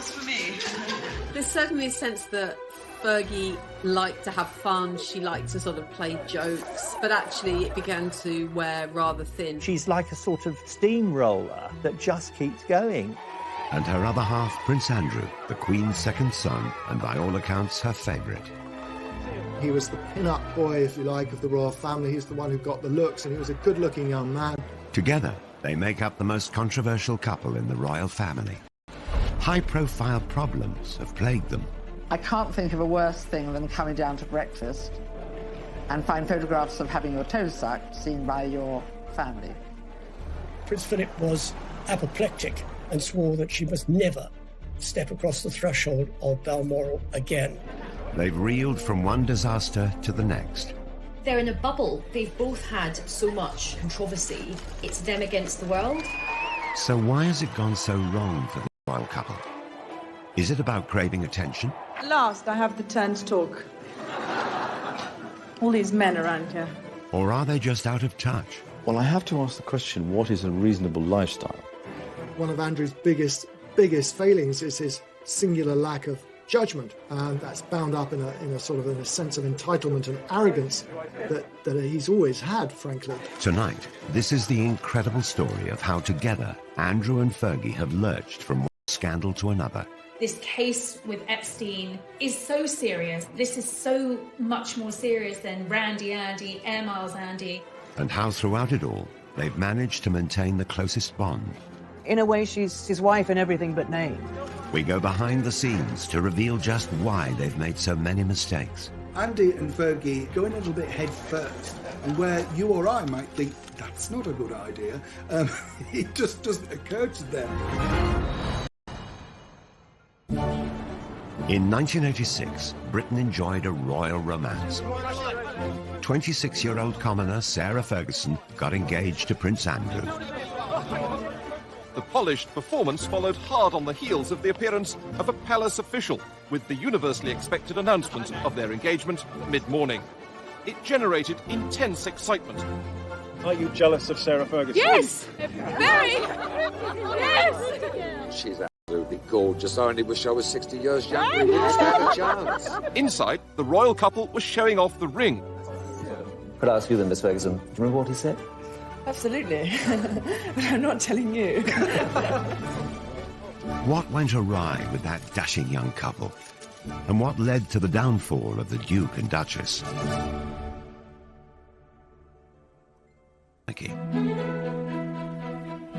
That's for me. There's certainly a sense that Fergie liked to have fun, she liked to sort of play jokes, but actually it began to wear rather thin. She's like a sort of steamroller that just keeps going. And her other half, Prince Andrew, the Queen's second son, and by all accounts, her favourite. He was the pin-up boy, if you like, of the royal family. He's the one who got the looks, and he was a good-looking young man. Together, they make up the most controversial couple in the royal family. High-profile problems have plagued them. I can't think of a worse thing than coming down to breakfast and find photographs of having your toes sucked seen by your family. Prince Philip was apoplectic and swore that she must never step across the threshold of Balmoral again. They've reeled from one disaster to the next. They're in a bubble. They've both had so much controversy. It's them against the world. So why has it gone so wrong for the royal couple? Is it about craving attention? At last, I have the turn to talk. All these men around here. Or are they just out of touch? Well, I have to ask the question, what is a reasonable lifestyle? One of Andrew's biggest failings is his singular lack of judgment, and that's bound up in a sense of entitlement and arrogance that he's always had, frankly. Tonight, this is the incredible story of how together Andrew and Fergie have lurched from one scandal to another. This case with Epstein is so serious. This is so much more serious than Randy Andy, Air Miles Andy. And how throughout it all, they've managed to maintain the closest bond. In a way, she's his wife in everything but name. We go behind the scenes to reveal just why they've made so many mistakes. Andy and Fergie go in a little bit head first, and where you or I might think, that's not a good idea, it just doesn't occur to them. In 1986, Britain enjoyed a royal romance. 26-year-old commoner Sarah Ferguson got engaged to Prince Andrew. The polished performance followed hard on the heels of the appearance of a palace official with the universally expected announcement of their engagement mid-morning. It generated intense excitement. Are you jealous of Sarah Ferguson? Yes! Very! Yes! She's absolutely gorgeous. I only wish I was 60 years younger and didn't stand a chance. Inside, the royal couple was showing off the ring. Could I ask you then, Miss Ferguson, do you remember what he said? Absolutely. But I'm not telling you. What went awry with that dashing young couple? And what led to the downfall of the Duke and Duchess?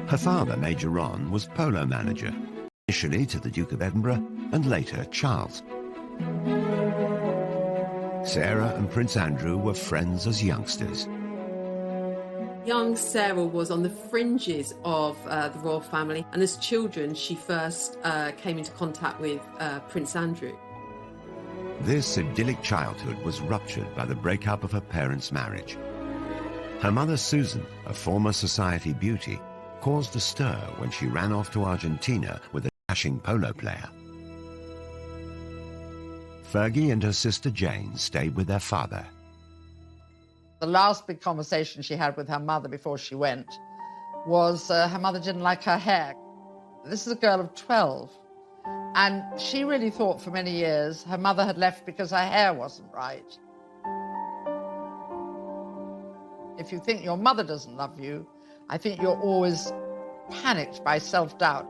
Her father, Major Ron, was polo manager, initially to the Duke of Edinburgh and later Charles. Sarah and Prince Andrew were friends as youngsters. Young Sarah was on the fringes of the royal family, and as children she first came into contact with Prince Andrew. This idyllic childhood was ruptured by the breakup of her parents' marriage. Her mother Susan, a former society beauty, caused a stir when she ran off to Argentina with a dashing polo player. Fergie and her sister Jane stayed with their father. The last big conversation she had with her mother before she went was her mother didn't like her hair. This is a girl of 12, and she really thought for many years her mother had left because her hair wasn't right. If you think your mother doesn't love you, I think you're always panicked by self-doubt.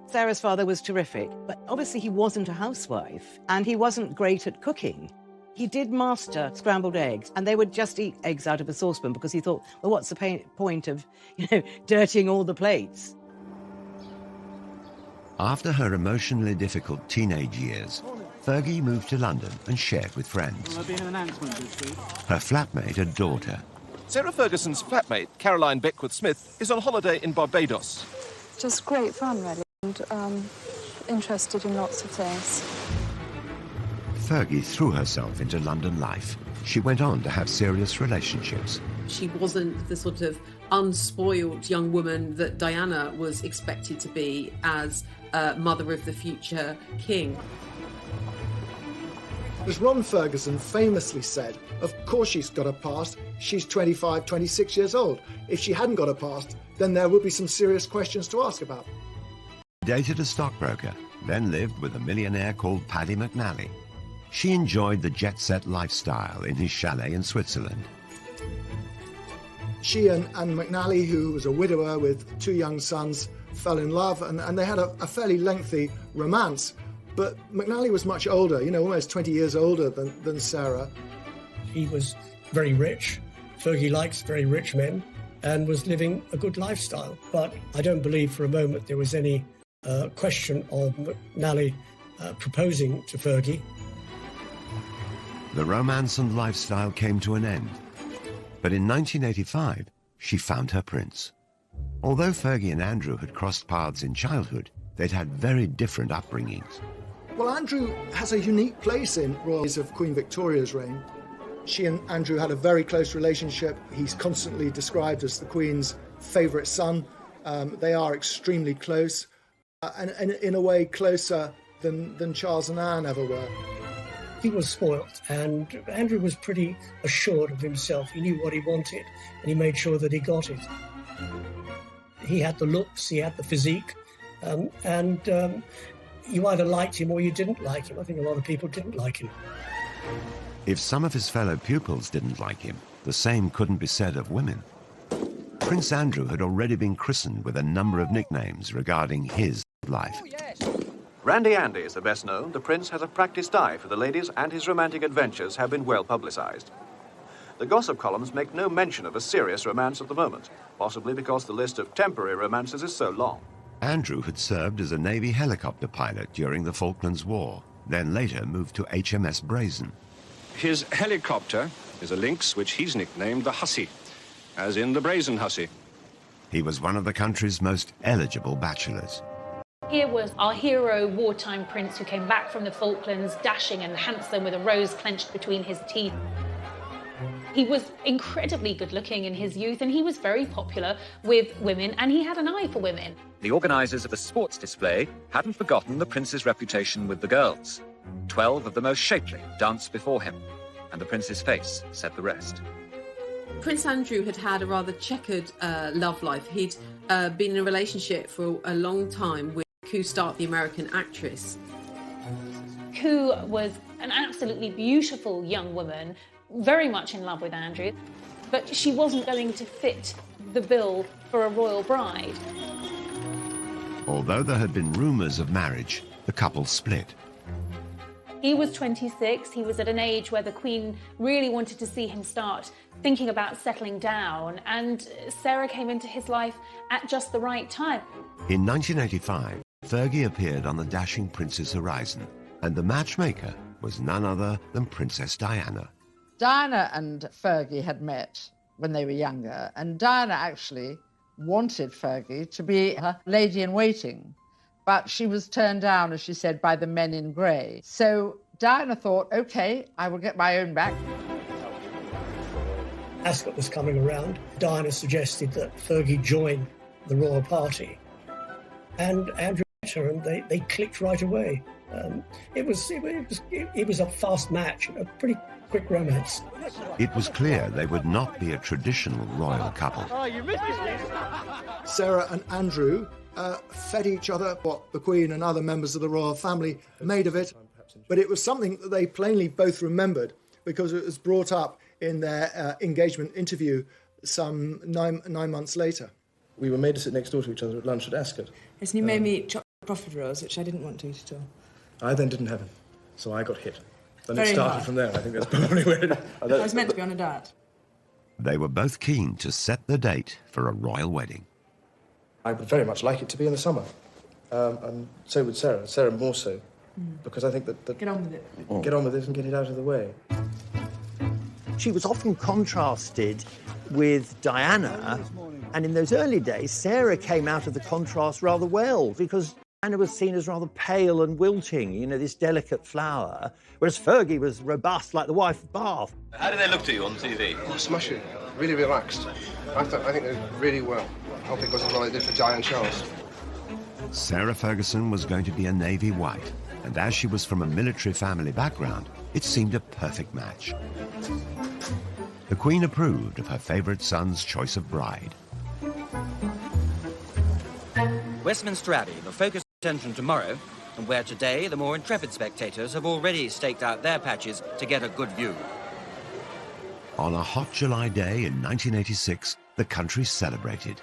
Sarah's father was terrific, but obviously he wasn't a housewife, and he wasn't great at cooking. He did master scrambled eggs, and they would just eat eggs out of a saucepan because he thought, well, what's the point of, dirtying all the plates? After her emotionally difficult teenage years, Fergie moved to London and shared with friends. Will there be an announcement this week? Her flatmate and daughter. Sarah Ferguson's flatmate, Caroline Beckworth-Smith, is on holiday in Barbados. Just great fun, really, and interested in lots of things. Fergie threw herself into London life. She went on to have serious relationships. She wasn't the sort of unspoiled young woman that Diana was expected to be as mother of the future king. As Ron Ferguson famously said, of course she's got a past. She's 25, 26 years old. If she hadn't got a past, then there would be some serious questions to ask about. Dated a stockbroker, then lived with a millionaire called Paddy McNally. She enjoyed the jet-set lifestyle in his chalet in Switzerland. She and McNally, who was a widower with 2 young sons, fell in love, and they had a fairly lengthy romance. But McNally was much older, almost 20 years older than Sarah. He was very rich. Fergie likes very rich men and was living a good lifestyle. But I don't believe for a moment there was any question of McNally proposing to Fergie. The romance and lifestyle came to an end. But in 1985, she found her prince. Although Fergie and Andrew had crossed paths in childhood, they'd had very different upbringings. Well, Andrew has a unique place in royals of Queen Victoria's reign. She and Andrew had a very close relationship. He's constantly described as the Queen's favourite son. They are extremely close, and in a way closer than Charles and Anne ever were. He was spoilt, and Andrew was pretty assured of himself. He knew what he wanted, and he made sure that he got it. He had the looks, he had the physique, and you either liked him or you didn't like him. I think a lot of people didn't like him. If some of his fellow pupils didn't like him, the same couldn't be said of women. Prince Andrew had already been christened with a number of nicknames regarding his life. Randy Andy is the best known. The Prince has a practiced eye for the ladies, and his romantic adventures have been well publicised. The gossip columns make no mention of a serious romance at the moment, possibly because the list of temporary romances is so long. Andrew had served as a Navy helicopter pilot during the Falklands War, then later moved to HMS Brazen. His helicopter is a Lynx, which he's nicknamed the Hussy, as in the Brazen Hussy. He was one of the country's most eligible bachelors. Here was our hero wartime prince who came back from the Falklands, dashing and handsome with a rose clenched between his teeth. He was incredibly good-looking in his youth, and he was very popular with women, and he had an eye for women. The organisers of the sports display hadn't forgotten the prince's reputation with the girls. 12 of the most shapely danced before him, and the prince's face said the rest. Prince Andrew had had a rather checkered love life. He'd been in a relationship for a long time with Koo Stark, the American actress. Koo was an absolutely beautiful young woman, very much in love with Andrew, but she wasn't going to fit the bill for a royal bride. Although there had been rumours of marriage, the couple split. He was 26, he was at an age where the Queen really wanted to see him start thinking about settling down, and Sarah came into his life at just the right time. In 1985, Fergie appeared on the dashing prince's horizon, and the matchmaker was none other than Princess Diana. Diana and Fergie had met when they were younger, and Diana actually wanted Fergie to be her lady-in-waiting, but she was turned down, as she said, by the men in grey. So Diana thought, OK, I will get my own back. Ascot was coming around. Diana suggested that Fergie join the royal party, and Andrew met her, and they clicked right away. It was a fast match, a pretty quick romance. It was clear they would not be a traditional royal couple. Sarah and Andrew fed each other what the Queen and other members of the royal family made of it, but it was something that they plainly both remembered because it was brought up in their engagement interview some nine months later. We were made to sit next door to each other at lunch at Ascot. Yes, and you made me eat chocolate profiteroles, which I didn't want to eat at all. I then didn't have him, so I got hit. Then Very it started hard. from there. I think that's probably where it... I was meant to be on a diet. They were both keen to set the date for a royal wedding. I would very much like it to be in the summer. And so would Sarah. Sarah more so. Because I think that... Get on with it. Get on with it and get it out of the way. She was often contrasted with Diana, and in those early days, Sarah came out of the contrast rather well, because Diana was seen as rather pale and wilting, you know, this delicate flower, whereas Fergie was robust like the wife of Bath. How did they look to you on TV? Oh, smashing. Really relaxed. I think they did really well. I hope it goes as well as they did for Di and Charles. Sarah Ferguson was going to be a Navy wife, and as she was from a military family background, it seemed a perfect match. The Queen approved of her favourite son's choice of bride. Westminster Abbey, the focus attention tomorrow, and where today the more intrepid spectators have already staked out their patches to get a good view. On a hot July day in 1986, the country celebrated.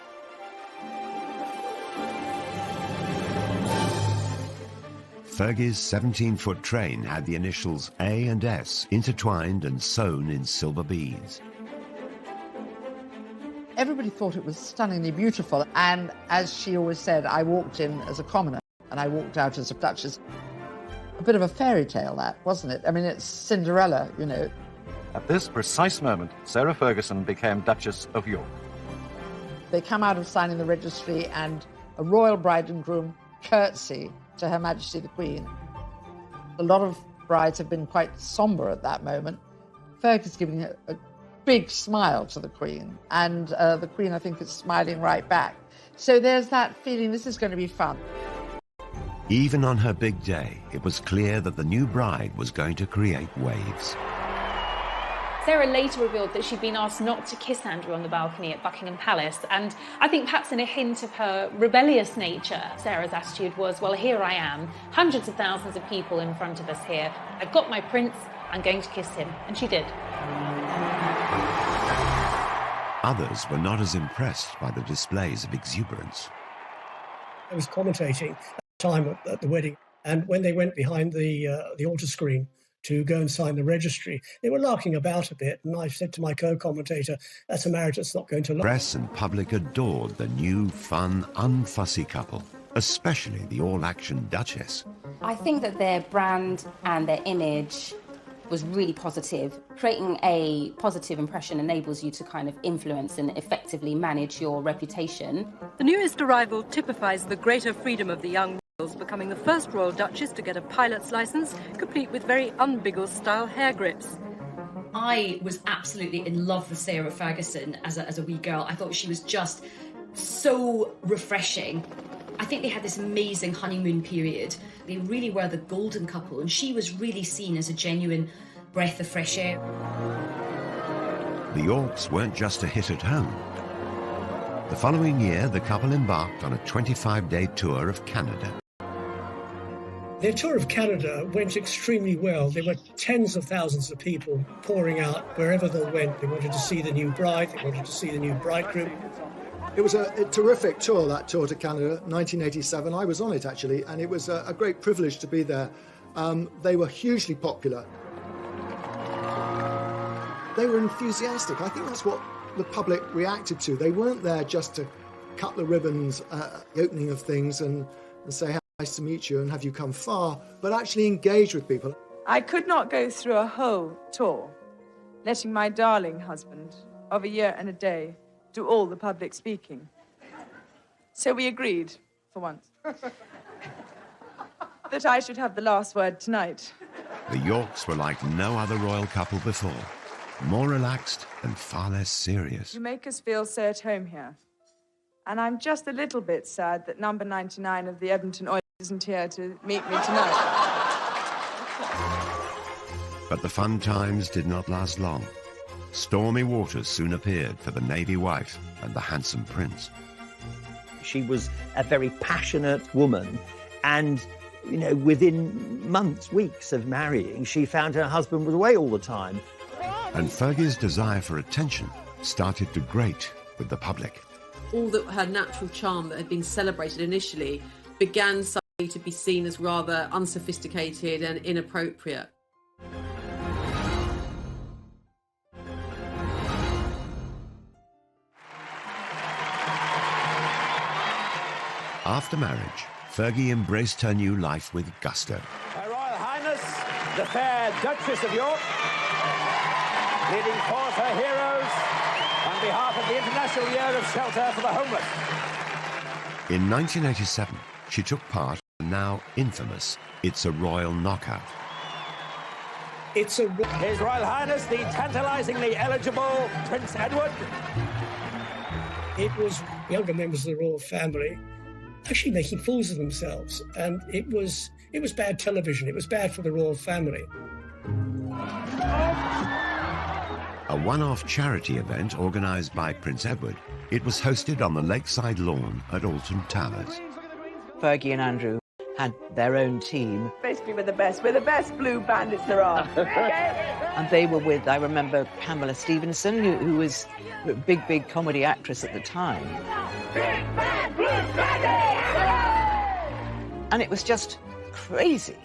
Fergie's 17-foot train had the initials A and S intertwined and sewn in silver beads. Everybody thought it was stunningly beautiful, and as she always said, I walked in as a commoner and I walked out as a duchess. A bit of a fairy tale, that, wasn't it? I mean, it's Cinderella, you know. At this precise moment, Sarah Ferguson became Duchess of York. They come out of signing the registry and a royal bride and groom curtsy to Her Majesty the Queen. A lot of brides have been quite sombre at that moment. Fergie's giving a big smile to the Queen, and the Queen, I think, is smiling right back. So there's that feeling this is going to be fun. Even on her big day, it was clear that the new bride was going to create waves. Sarah later revealed that she'd been asked not to kiss Andrew on the balcony at Buckingham Palace, and I think perhaps in a hint of her rebellious nature, Sarah's attitude was, well, here I am, hundreds of thousands of people in front of us here. I've got my prince, I'm going to kiss him. And she did. Others were not as impressed by the displays of exuberance. I was commentating at the time at the wedding, and when they went behind the altar screen to go and sign the registry, they were larking about a bit, and I said to my co-commentator, that's a marriage that's not going to last. Press and public adored the new, fun, unfussy couple, especially the all-action Duchess. I think that their brand and their image was really positive. Creating a positive impression enables you to kind of influence and effectively manage your reputation. The newest arrival typifies the greater freedom of the young royals, becoming the first royal duchess to get a pilot's license, complete with very un-Biggles-style hair grips. I was absolutely in love with Sarah Ferguson as a wee girl. I thought she was just so refreshing. I think they had this amazing honeymoon period. They really were the golden couple, and she was really seen as a genuine breath of fresh air. The Yorks weren't just a hit at home. The following year, the couple embarked on a 25-day tour of Canada. Their tour of Canada went extremely well. There were tens of thousands of people pouring out wherever they went. They wanted to see the new bride, they wanted to see the new bridegroom. It was a terrific tour, that tour to Canada, 1987. I was on it, actually, and it was a great privilege to be there. They were hugely popular. They were enthusiastic. I think that's what the public reacted to. They weren't there just to cut the ribbons at the opening of things and say, how nice to meet you and have you come far, but actually engage with people. I could not go through a whole tour, letting my darling husband of a year and a day do all the public speaking. So we agreed, for once, that I should have the last word tonight. The Yorks were like no other royal couple before, more relaxed and far less serious. You make us feel so at home here. And I'm just a little bit sad that number 99 of the Edmonton Oil isn't here to meet me tonight. But the fun times did not last long. Stormy waters soon appeared for the Navy wife and the handsome prince. She was a very passionate woman, and, you know, within months, weeks of marrying, she found her husband was away all the time. And Fergie's desire for attention started to grate with the public. All that her natural charm that had been celebrated initially began suddenly to be seen as rather unsophisticated and inappropriate. After marriage, Fergie embraced her new life with gusto. Her Royal Highness, the fair Duchess of York, leading forth her heroes on behalf of the International Year of Shelter for the Homeless. In 1987, she took part in the now infamous It's a Royal Knockout. His Royal Highness, the tantalisingly eligible Prince Edward. It was younger members of the royal family actually making fools of themselves, and it was bad television. It was bad for the royal family. A one-off charity event organised by Prince Edward, it was hosted on the lakeside lawn at Alton Towers. Fergie and Andrew had their own team. Basically, we're the best. We're the best blue bandits there are. And they were with, I remember, Pamela Stevenson, who was a big comedy actress at the time. And it was just crazy.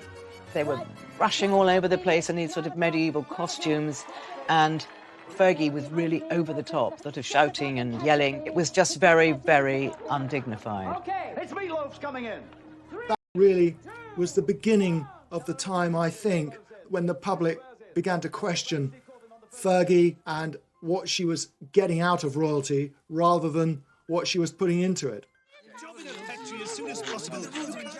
They were rushing all over the place in these sort of medieval costumes, and Fergie was really over the top, sort of shouting and yelling. It was just very, very undignified. Okay, it's Meatloaf's coming in. That really was the beginning of the time, I think, when the public began to question Fergie and what she was getting out of royalty rather than what she was putting into it.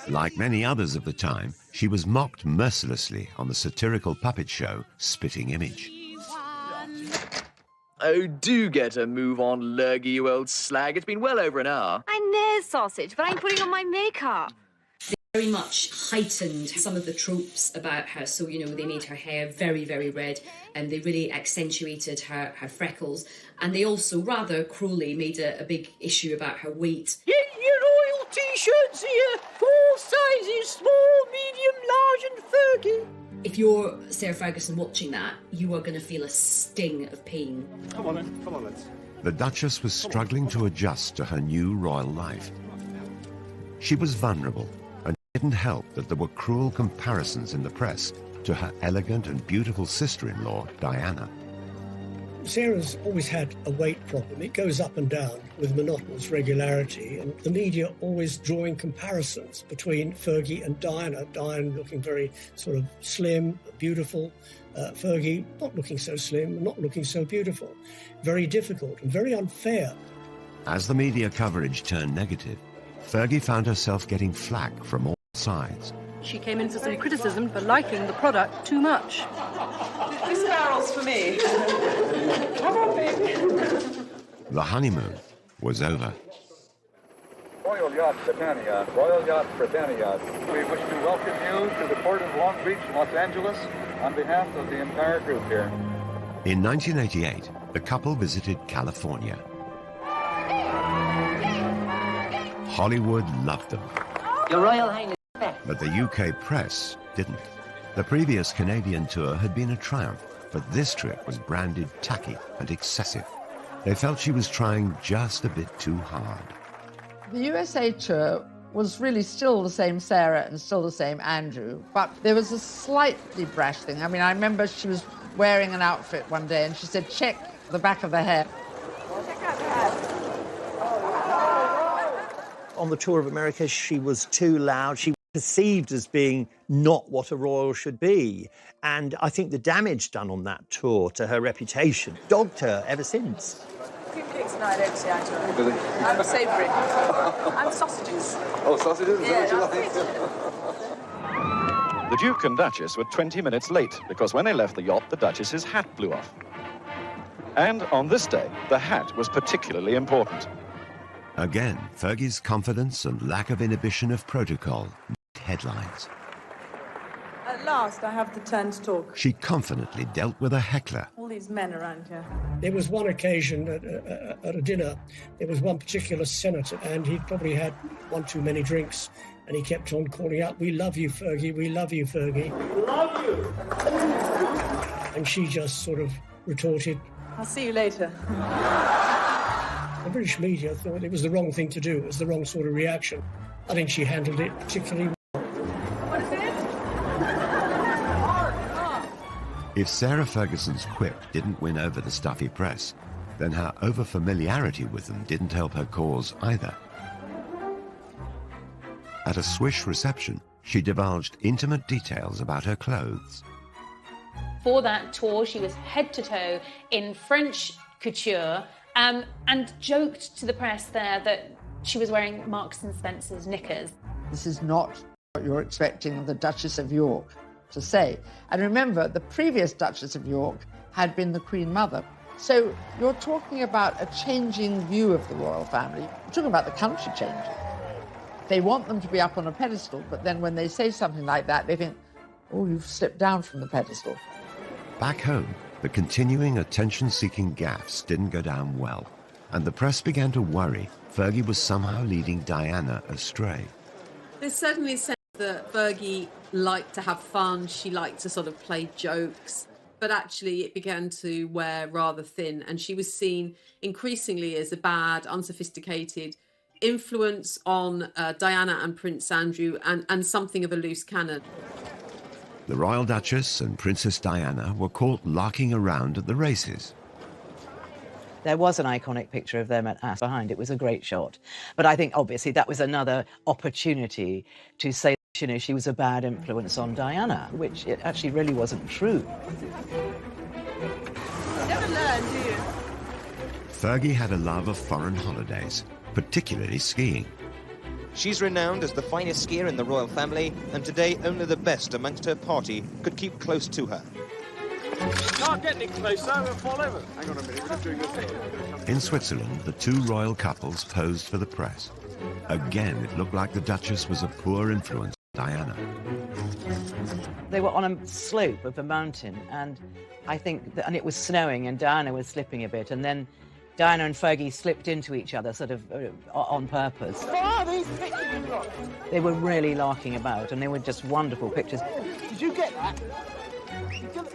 Like many others of the time, she was mocked mercilessly on the satirical puppet show Spitting Image. Oh, do get a move on, Lurgy, you old slag. It's been well over an hour. I know, sausage, but I'm putting on my makeup. They very much heightened some of the tropes about her. So, you know, they made her hair very, very red, and they really accentuated her freckles. And they also, rather cruelly, made a big issue about her weight. Get your royal T-shirts here. 4 sizes, small, medium, large and Fergie. If you're Sarah Ferguson watching that, you are going to feel a sting of pain. Come on then, come on, lads. The Duchess was struggling to adjust to her new royal life. She was vulnerable, and it didn't help that there were cruel comparisons in the press to her elegant and beautiful sister-in-law, Diana. Sarah's always had a weight problem. It goes up and down with monotonous regularity, and the media always drawing comparisons between Fergie and Diana. Diana looking very sort of slim, beautiful. Fergie not looking so slim, not looking so beautiful. Very difficult and very unfair. As the media coverage turned negative, Fergie found herself getting flack from all sides. She came in for some criticism for liking the product too much. This barrel's for me. Come on, baby. The honeymoon was over. Royal Yacht Britannia, Royal Yacht Britannia. We wish to welcome you to the port of Long Beach, Los Angeles, on behalf of the entire group here. In 1988, the couple visited California. Hollywood loved them. Your Royal Highness. But the UK press didn't. The previous Canadian tour had been a triumph, but this trip was branded tacky and excessive. They felt she was trying just a bit too hard. The USA tour was really still the same Sarah and still the same Andrew, but there was a slightly brash thing. I mean, I remember she was wearing an outfit one day and she said, check the back of the hair. On the tour of America, she was too loud. She was perceived as being not what a royal should be. And I think the damage done on that tour to her reputation dogged her ever since. Cream cakes and I don't see eye to eye. Really? I'm savoury. And sausages. Oh, sausages? Yeah, The Duke and Duchess were 20 minutes late because when they left the yacht, the Duchess's hat blew off. And on this day, the hat was particularly important. Again, Fergie's confidence and lack of inhibition of protocol made headlines. At last, I have the turn to talk. She confidently dealt with a heckler. All these men around here. There was one occasion at a dinner, there was one particular senator, and he'd probably had one too many drinks, and he kept on calling out, "We love you, Fergie, we love you, Fergie. Love you! And she just sort of retorted. I'll see you later. The British media thought it was the wrong thing to do. It was the wrong sort of reaction. I think she handled it particularly well. What is it? If Sarah Ferguson's quip didn't win over the stuffy press, then her over-familiarity with them didn't help her cause either. At a swish reception, she divulged intimate details about her clothes. For that tour, she was head to toe in French couture, and joked to the press there that she was wearing Marks and Spencer's knickers. This is not what you're expecting the Duchess of York to say. And remember, the previous Duchess of York had been the Queen Mother. So you're talking about a changing view of the royal family. You're talking about the country changing. They want them to be up on a pedestal, but then when they say something like that, they think, oh, you've slipped down from the pedestal. Back home, the continuing attention-seeking gaffes didn't go down well, and the press began to worry Fergie was somehow leading Diana astray. They certainly That Fergie liked to have fun, she liked to sort of play jokes, but actually it began to wear rather thin, and she was seen increasingly as a bad, unsophisticated influence on Diana and Prince Andrew, and something of a loose cannon. The Royal Duchess and Princess Diana were caught larking around at the races. There was an iconic picture of them at Ass behind. It was a great shot. But I think, obviously, that was another opportunity to say, you know, she was a bad influence on Diana, which it actually really wasn't true. Never learn, do you? Fergie had a love of foreign holidays, particularly skiing. She's renowned as the finest skier in the royal family, and today only the best amongst her party could keep close to her. Can't get any closer, we'll fall over. Hang on a minute, we're just doing this thing. In Switzerland, the two royal couples posed for the press. Again, it looked like the Duchess was a poor influence on Diana. They were on a slope of a mountain, and I think, and it was snowing, and Diana was slipping a bit, and then Diana and Fergie slipped into each other, sort of on purpose. Oh, these pictures you've got. They were really larking about, and they were just wonderful pictures. Did you get that?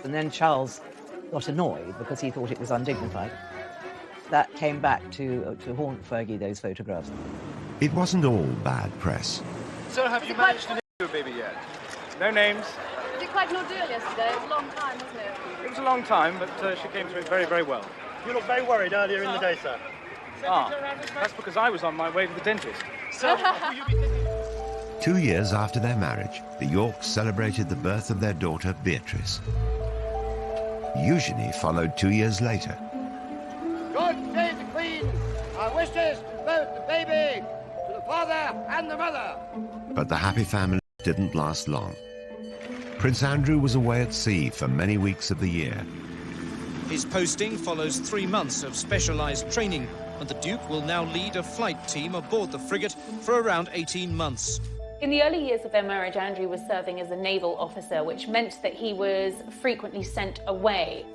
And then Charles got annoyed because he thought it was undignified. That came back to haunt Fergie, those photographs. It wasn't all bad press. So have you managed to name your baby yet? No names. Was it quite an ordeal yesterday? It was a long time, wasn't it? It was a long time, but she came through it very, very well. You looked very worried earlier in the day, sir. Ah, that's because I was on my way to the dentist. So, 2 years after their marriage, the Yorks celebrated the birth of their daughter, Beatrice. Eugenie followed 2 years later. God save the Queen! Our wishes to both the baby, to the father and the mother. But the happy family didn't last long. Prince Andrew was away at sea for many weeks of the year. His posting follows 3 months of specialised training, and the Duke will now lead a flight team aboard the frigate for around 18 months. In the early years of their marriage, Andrew was serving as a naval officer, which meant that he was frequently sent away.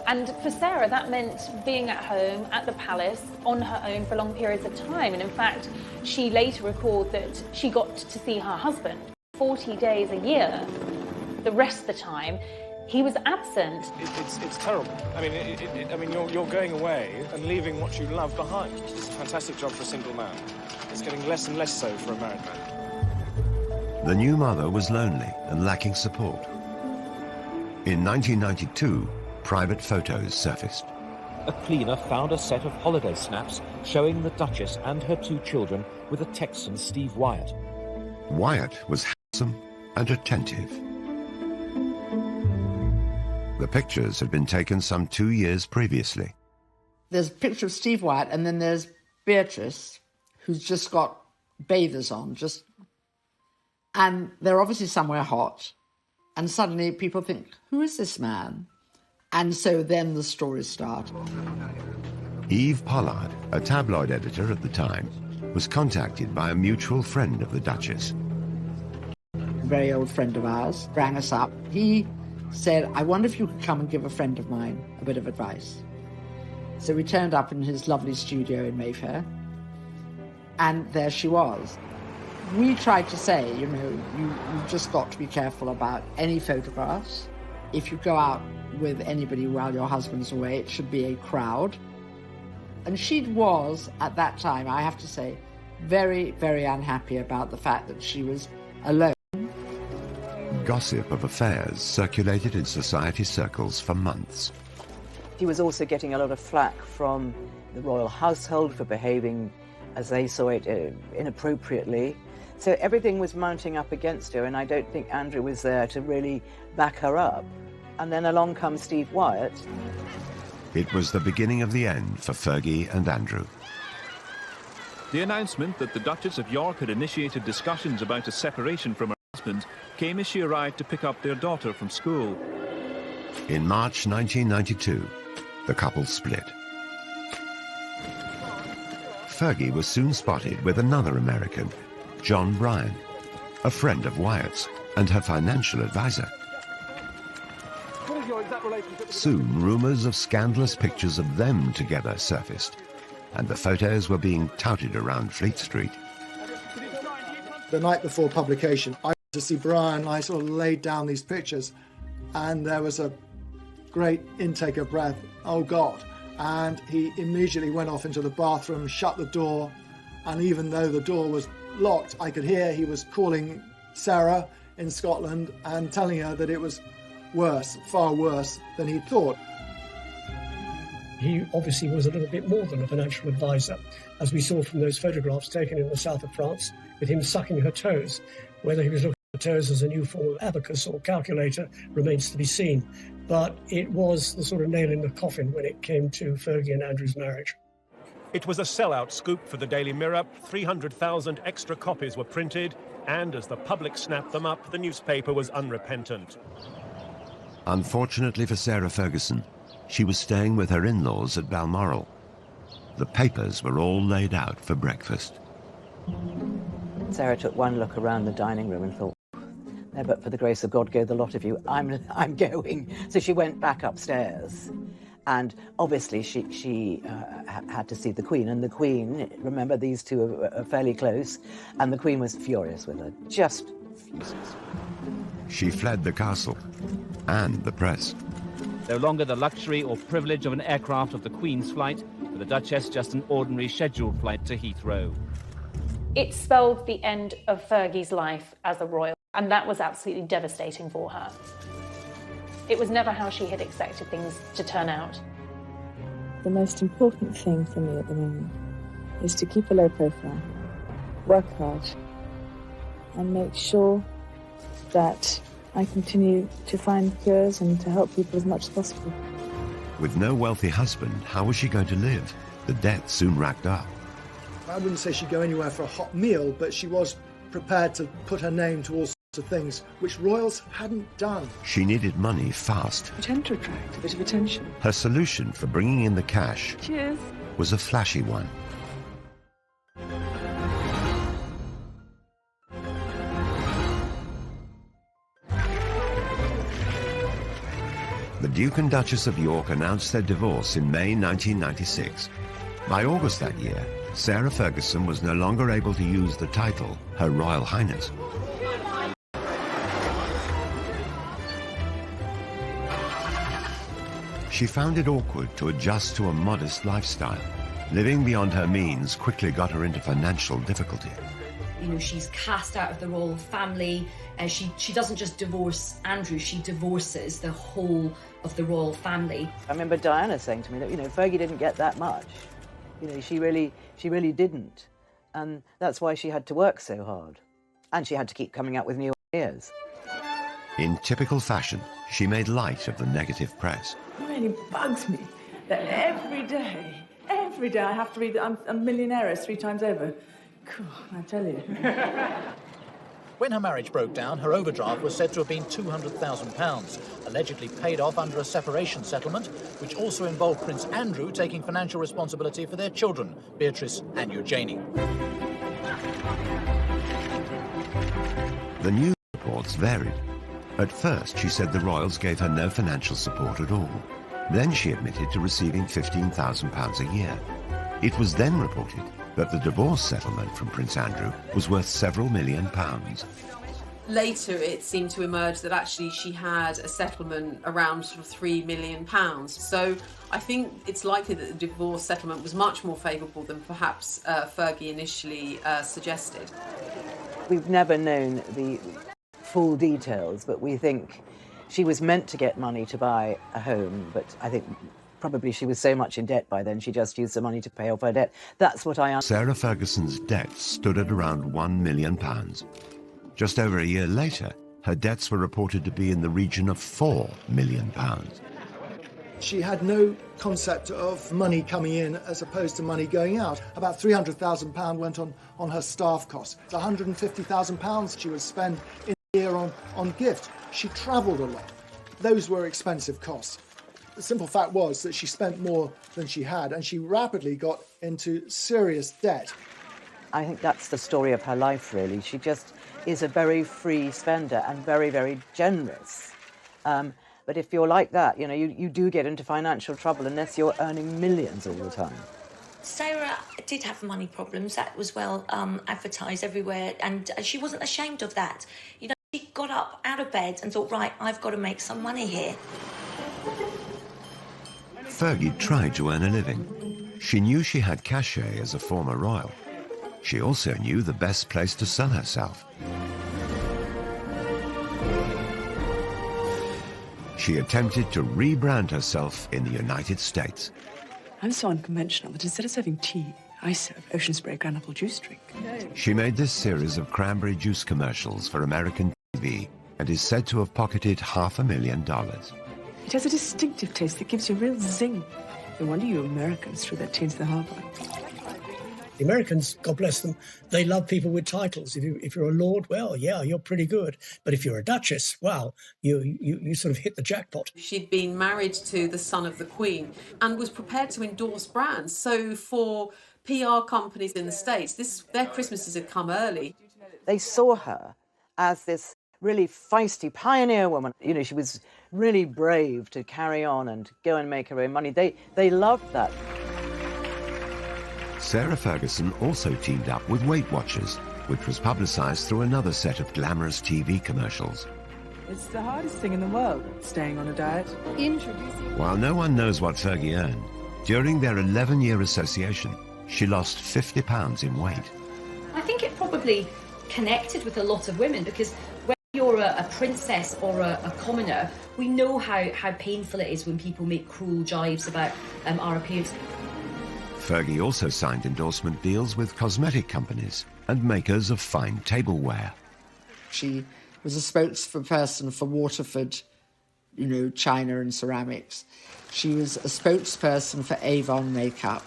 And for Sarah, that meant being at home at the palace on her own for long periods of time. And in fact, she later recalled that she got to see her husband 40 days a year. The rest of the time, he was absent. It's terrible. I mean, you're going away and leaving what you love behind. It's a fantastic job for a single man. It's getting less and less so for a married man. The new mother was lonely and lacking support. In 1992, private photos surfaced. A cleaner found a set of holiday snaps showing the Duchess and her 2 children with a Texan, Steve Wyatt. Wyatt was handsome and attentive. The pictures had been taken some 2 years previously. There's a picture of Steve Wyatt, and then there's Beatrice, who's just got bathers on, and they're obviously somewhere hot, and suddenly people think, who is this man? And so then the stories start. Eve Pollard, a tabloid editor at the time, was contacted by a mutual friend of the Duchess. A very old friend of ours rang us up. He said, I wonder if you could come and give a friend of mine a bit of advice. So we turned up in his lovely studio in Mayfair, and there she was. We tried to say, you know, you've just got to be careful about any photographs. If you go out with anybody while your husband's away, it should be a crowd. And she was, at that time, I have to say, very, very unhappy about the fact that she was alone. Gossip of affairs circulated in society circles for months. She was also getting a lot of flack from the royal household for behaving, as they saw it, inappropriately. So everything was mounting up against her, and I don't think Andrew was there to really back her up. And then along comes Steve Wyatt. It was the beginning of the end for Fergie and Andrew. The announcement that the Duchess of York had initiated discussions about a separation from her husband came as she arrived to pick up their daughter from school. In March 1992, the couple split. Fergie was soon spotted with another American, John Bryan, a friend of Wyatt's and her financial advisor. Soon, rumours of scandalous pictures of them together surfaced, and the photos were being touted around Fleet Street. The night before publication, I to see Brian. I sort of laid down these pictures, and there was a great intake of breath. Oh God. And he immediately went off into the bathroom, shut the door, and even though the door was locked, I could hear he was calling Sarah in Scotland and telling her that it was worse, far worse than he thought. He obviously was a little bit more than a financial advisor, as we saw from those photographs taken in the south of France with him sucking her toes. Whether he was looking at her toes as a new form of abacus or calculator remains to be seen. But it was the sort of nail in the coffin when it came to Fergie and Andrew's marriage. It was a sellout scoop for the Daily Mirror. 300,000 extra copies were printed, and as the public snapped them up, the newspaper was unrepentant. Unfortunately for Sarah Ferguson, she was staying with her in-laws at Balmoral. The papers were all laid out for breakfast. Sarah took one look around the dining room and thought, "There, but for the grace of God, go the lot of you. I'm going." So she went back upstairs, and obviously she had to see the Queen. And the Queen, remember, these two are fairly close, and the Queen was furious with her, just furious. She fled the castle and the press. No longer the luxury or privilege of an aircraft of the Queen's flight, for the Duchess just an ordinary scheduled flight to Heathrow. It spelled the end of Fergie's life as a royal, and that was absolutely devastating for her. It was never how she had expected things to turn out. The most important thing for me at the moment is to keep a low profile, work hard, and make sure that I continue to find cures and to help people as much as possible. With no wealthy husband, how was she going to live? The debt soon racked up. I wouldn't say she'd go anywhere for a hot meal, but she was prepared to put her name to all sorts of things which royals hadn't done. She needed money fast. I tend to attract a bit of attention. Her solution for bringing in the cash Cheers. was a flashy one. The Duke and Duchess of York announced their divorce in May 1996. By August that year, Sarah Ferguson was no longer able to use the title Her Royal Highness. She found it awkward to adjust to a modest lifestyle. Living beyond her means quickly got her into financial difficulty. You know, she's cast out of the royal family. She doesn't just divorce Andrew, she divorces the whole of the royal family. I remember Diana saying to me that, you know, Fergie didn't get that much. You know, she really didn't. And that's why she had to work so hard. And she had to keep coming up with new ideas. In typical fashion, she made light of the negative press. It really bugs me that every day I have to read that I'm a millionaire 3 times over. Cool, I tell you. When her marriage broke down, her overdraft was said to have been £200,000, allegedly paid off under a separation settlement, which also involved Prince Andrew taking financial responsibility for their children, Beatrice and Eugenie. The news reports varied. At first, she said the royals gave her no financial support at all. Then she admitted to receiving £15,000 a year. It was then reported that the divorce settlement from Prince Andrew was worth several £1 million. Later, it seemed to emerge that actually she had a settlement around sort of £3 million. So I think it's likely that the divorce settlement was much more favourable than perhaps Fergie initially suggested. We've never known the full details, but we think she was meant to get money to buy a home, but I think probably she was so much in debt by then, she just used the money to pay off her debt. That's what I understand. Sarah Ferguson's debts stood at around £1 million. Just over a year later, her debts were reported to be in the region of £4 million. She had no concept of money coming in as opposed to money going out. About £300,000 went on her staff costs. £150,000 she would spend in a year on gift. She travelled a lot. Those were expensive costs. The simple fact was that she spent more than she had, and she rapidly got into serious debt. I think that's the story of her life, really. She just is a very free spender and very, very generous. But if you're like that, you know, you do get into financial trouble unless you're earning millions all the time. Sarah did have money problems. That was well advertised everywhere, and she wasn't ashamed of that. You know, She got up out of bed and thought, right, I've got to make some money here. Fergie tried to earn a living. She knew she had cachet as a former royal. She also knew the best place to sell herself. She attempted to rebrand herself in the United States. I'm so unconventional that instead of serving tea, I serve ocean spray granapple juice drink. She made this series of cranberry juice commercials for American TV and is said to have pocketed $500,000. It has a distinctive taste that gives you a real zing. No wonder you Americans threw that tea into the harbour. The Americans, God bless them, they love people with titles. If you're a lord, well, yeah, you're pretty good. But if you're a duchess, wow, you sort of hit the jackpot. She'd been married to the son of the Queen and was prepared to endorse brands. So for PR companies in the States, their Christmases had come early. They saw her as this really feisty pioneer woman. You know, she was really brave to carry on and go and make her own money. They loved that. Sarah Ferguson also teamed up with Weight Watchers, which was publicised through another set of glamorous TV commercials. It's the hardest thing in the world, staying on a diet. While no one knows what Fergie earned, during their 11-year association, she lost 50 pounds in weight. I think it probably connected with a lot of women because when you're a princess or a commoner, we know how painful it is when people make cruel jibes about our appearance. Fergie also signed endorsement deals with cosmetic companies and makers of fine tableware. She was a spokesperson for Waterford, you know, china and ceramics. She was a spokesperson for Avon makeup.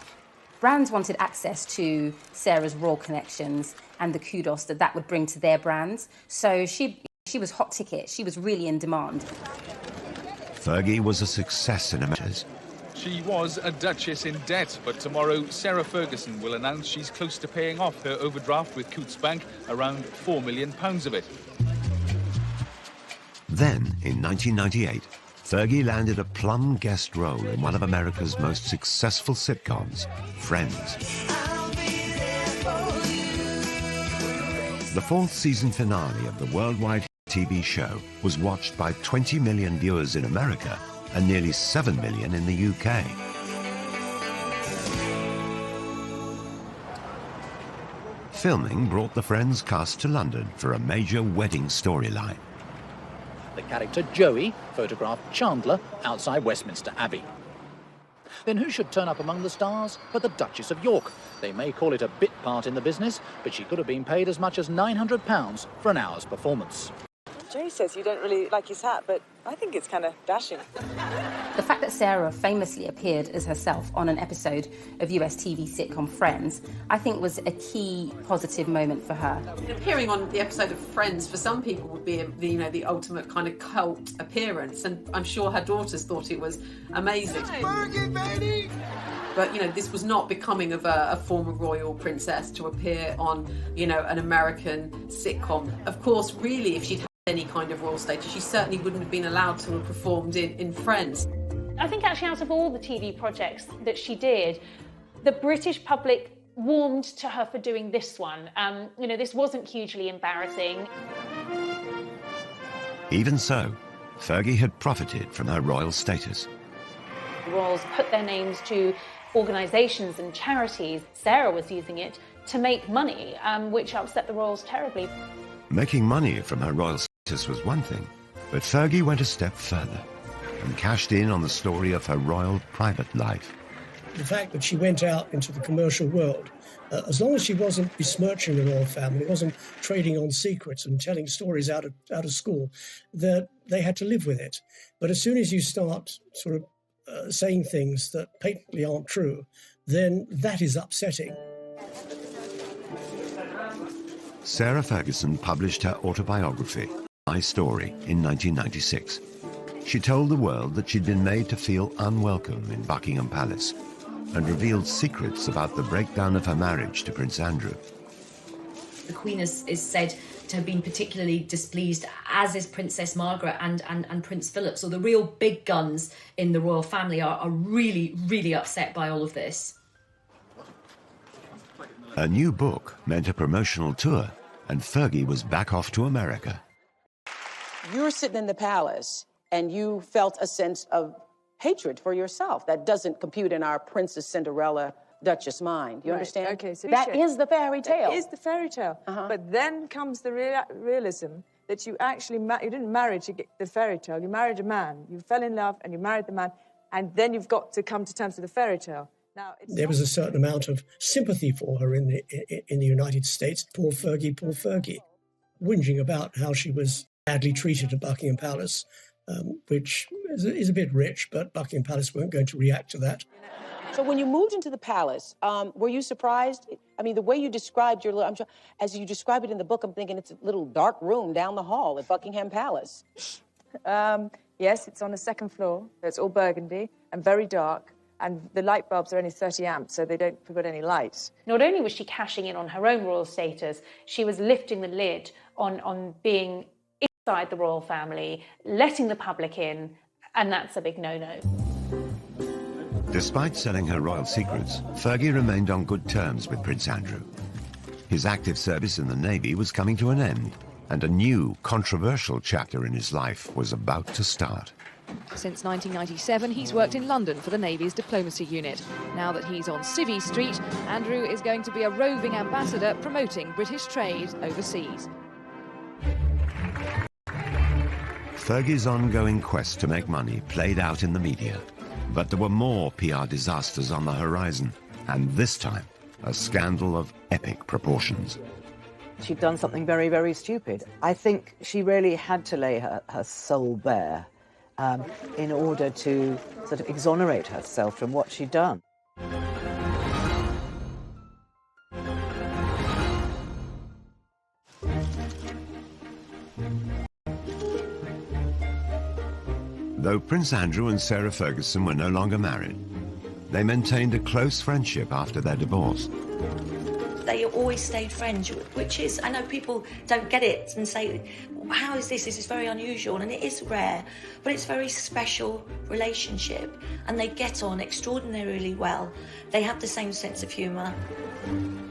Brands wanted access to Sarah's royal connections and the kudos that would bring to their brands. So she was hot ticket. She was really in demand. Fergie was a success in America. She was a duchess in debt, but tomorrow Sarah Ferguson will announce she's close to paying off her overdraft with Coutts Bank, around £4 million of it. Then, in 1998, Fergie landed a plum guest role in one of America's most successful sitcoms, Friends. The fourth season finale of the worldwide TV show was watched by 20 million viewers in America and nearly 7 million in the UK. Filming brought the Friends cast to London for a major wedding storyline. The character Joey photographed Chandler outside Westminster Abbey. Then who should turn up among the stars but the Duchess of York? They may call it a bit part in the business, but she could have been paid as much as £900 for an hour's performance. Jay says you don't really like his hat, but I think it's kind of dashing. The fact that Sarah famously appeared as herself on an episode of US TV sitcom Friends, I think was a key positive moment for her. Appearing on the episode of Friends for some people would be the ultimate kind of cult appearance, and I'm sure her daughters thought it was amazing. Fergie, baby! But, this was not becoming of a former royal princess to appear on, an American sitcom. Of course, really, if she'd had any kind of royal status, she certainly wouldn't have been allowed to have performed in Friends. I think actually out of all the TV projects that she did, the British public warmed to her for doing this one. This wasn't hugely embarrassing. Even so, Fergie had profited from her royal status. The royals put their names to organisations and charities. Sarah was using it to make money, which upset the royals terribly. Making money from her royal status was one thing, but Fergie went a step further and cashed in on the story of her royal private life. The fact that she went out into the commercial world, as long as she wasn't besmirching the royal family, wasn't trading on secrets and telling stories out of school, that they had to live with it. But as soon as you start sort of saying things that patently aren't true, then that is upsetting. Sarah Ferguson published her autobiography, My Story, in 1996. She told the world that she'd been made to feel unwelcome in Buckingham Palace and revealed secrets about the breakdown of her marriage to Prince Andrew. The Queen is said to have been particularly displeased, as is Princess Margaret and Prince Philip. So the real big guns in the royal family are really, really upset by all of this. A new book meant a promotional tour, and Fergie was back off to America. You're sitting in the palace and you felt a sense of hatred for yourself. That doesn't compute in our Princess Cinderella Duchess mind. You understand? Okay, so that is the fairy tale. It is the fairy tale. But then comes the realism that you actually you didn't marry to get the fairy tale. You married a man. You fell in love and you married the man, and then you've got to come to terms with the fairy tale. Now, there was a certain amount of sympathy for her in the United States. Poor Fergie, whinging about how she was badly treated at Buckingham Palace, which is a bit rich, but Buckingham Palace weren't going to react to that. So when you moved into the palace, were you surprised? I mean, the way you described as you describe it in the book, I'm thinking it's a little dark room down the hall at Buckingham Palace. Yes, it's on the second floor. It's all burgundy and very dark. And the light bulbs are only 30 amps, so they don't put any light. Not only was she cashing in on her own royal status, she was lifting the lid on being inside the royal family, letting the public in, and that's a big no-no. Despite selling her royal secrets, Fergie remained on good terms with Prince Andrew. His active service in the Navy was coming to an end, and a new, controversial chapter in his life was about to start. Since 1997, he's worked in London for the Navy's diplomacy unit. Now that he's on Civvy Street, Andrew is going to be a roving ambassador promoting British trade overseas. Fergie's ongoing quest to make money played out in the media. But there were more PR disasters on the horizon, and this time, a scandal of epic proportions. She'd done something very, very stupid. I think she really had to lay her soul bare in order to sort of exonerate herself from what she'd done. Though Prince Andrew and Sarah Ferguson were no longer married, they maintained a close friendship after their divorce. They always stayed friends, which is, I know people don't get it and say, how is this? This is very unusual, and it is rare, but it's a very special relationship, and they get on extraordinarily well. They have the same sense of humour.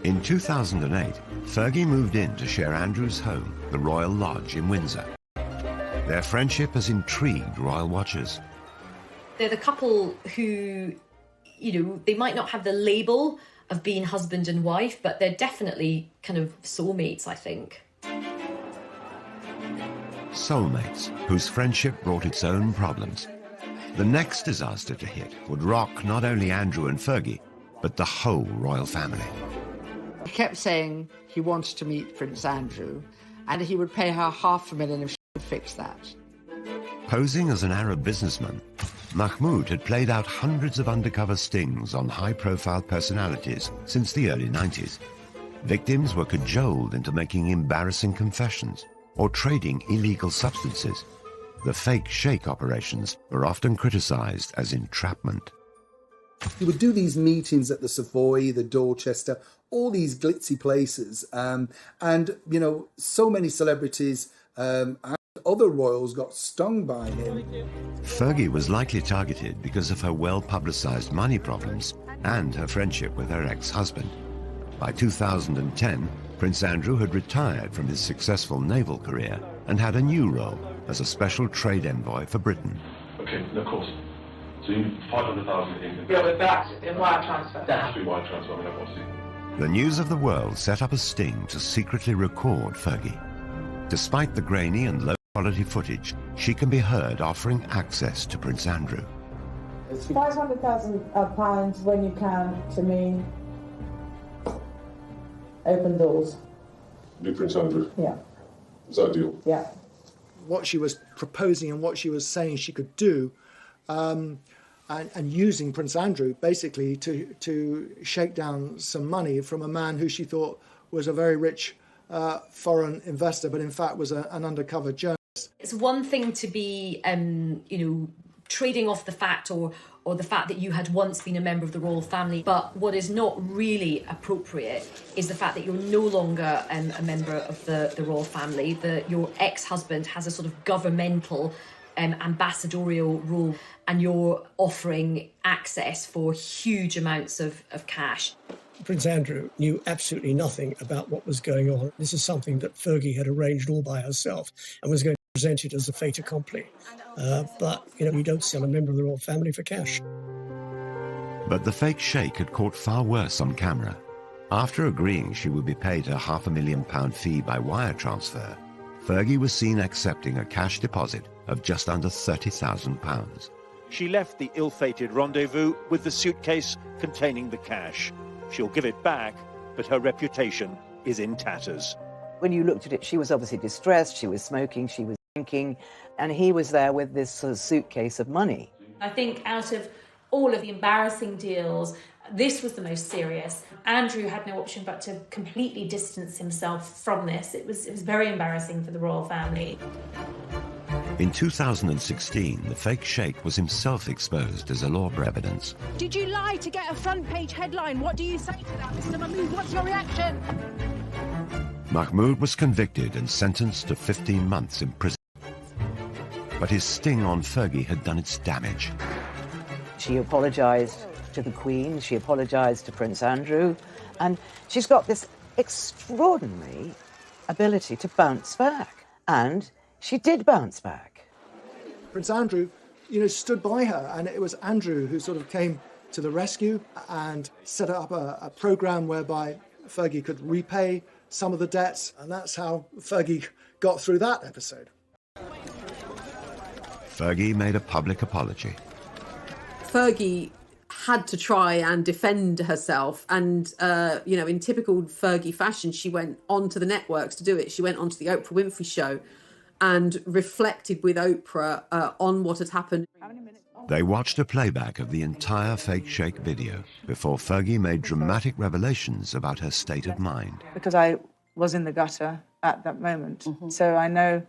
In 2008, Fergie moved in to share Andrew's home, the Royal Lodge in Windsor. Their friendship has intrigued royal watchers. They're the couple who, they might not have the label of being husband and wife, but they're definitely kind of soulmates, I think. Soulmates, whose friendship brought its own problems. The next disaster to hit would rock not only Andrew and Fergie, but the whole royal family. He kept saying he wanted to meet Prince Andrew, and he would pay her $500,000 if she could fix that. Posing as an Arab businessman, Mahmoud had played out hundreds of undercover stings on high-profile personalities since the early 90s. Victims were cajoled into making embarrassing confessions or trading illegal substances. The fake sheikh operations were often criticized as entrapment. He would do these meetings at the Savoy, the Dorchester, all these glitzy places, and so many celebrities and other royals got stung by him. Fergie was likely targeted because of her well-publicized money problems and her friendship with her ex-husband. By 2010, Prince Andrew had retired from his successful naval career and had a new role as a special trade envoy for Britain. Okay, of course. So you 500,000 in... Yeah, but that's in wire transfer. That has to be wire transfer, I mean, obviously. The News of the World set up a sting to secretly record Fergie. Despite the grainy and low-quality footage, she can be heard offering access to Prince Andrew. It's £500,000 when you can, to me. Open doors. Big Prince Andrew. Yeah. Is that a deal? Yeah. What she was proposing and what she was saying she could do, and using Prince Andrew basically to shake down some money from a man who she thought was a very rich foreign investor, but in fact was an undercover journalist. It's one thing to be, trading off the fact or the fact that you had once been a member of the royal family, but what is not really appropriate is the fact that you're no longer a member of the royal family, that your ex-husband has a sort of governmental ambassadorial role, and you're offering access for huge amounts of cash. Prince Andrew knew absolutely nothing about what was going on. This is something that Fergie had arranged all by herself and was going to present it as a fait accompli. But, you don't sell a member of the royal family for cash. But the fake sheikh had caught far worse on camera. After agreeing she would be paid a £500,000 fee by wire transfer, Fergie was seen accepting a cash deposit of just under £30,000. She left the ill-fated rendezvous with the suitcase containing the cash. She'll give it back, but her reputation is in tatters. When you looked at it, she was obviously distressed, she was smoking, she was drinking, and he was there with this sort of suitcase of money. I think out of all of the embarrassing deals, this was the most serious. Andrew had no option but to completely distance himself from this. It was very embarrassing for the royal family. In 2016, the fake sheikh was himself exposed as a law for evidence. Did you lie to get a front-page headline? What do you say to that, Mr. Mahmood? What's your reaction? Mahmoud was convicted and sentenced to 15 months in prison. But his sting on Fergie had done its damage. She apologised to the Queen, she apologised to Prince Andrew, and she's got this extraordinary ability to bounce back. And she did bounce back. Prince Andrew, stood by her, and it was Andrew who sort of came to the rescue and set up a programme whereby Fergie could repay some of the debts, and that's how Fergie got through that episode. Fergie made a public apology. Fergie had to try and defend herself, and in typical Fergie fashion, she went onto the networks to do it. She went onto the Oprah Winfrey Show and reflected with Oprah on what had happened. They watched a playback of the entire fake sheikh video before Fergie made dramatic revelations about her state of mind. Because I was in the gutter at that moment. So I know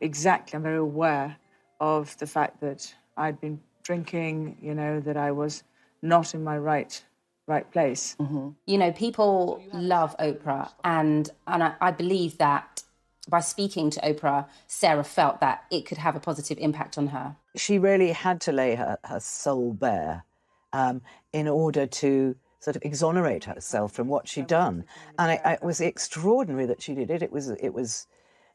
exactly, I'm very aware of the fact that I'd been drinking, that I was not in my right place. People love Oprah, and I believe that by speaking to Oprah, Sarah felt that it could have a positive impact on her. She really had to lay her soul bare in order to sort of exonerate herself from what she'd done. And it was extraordinary that she did it. It was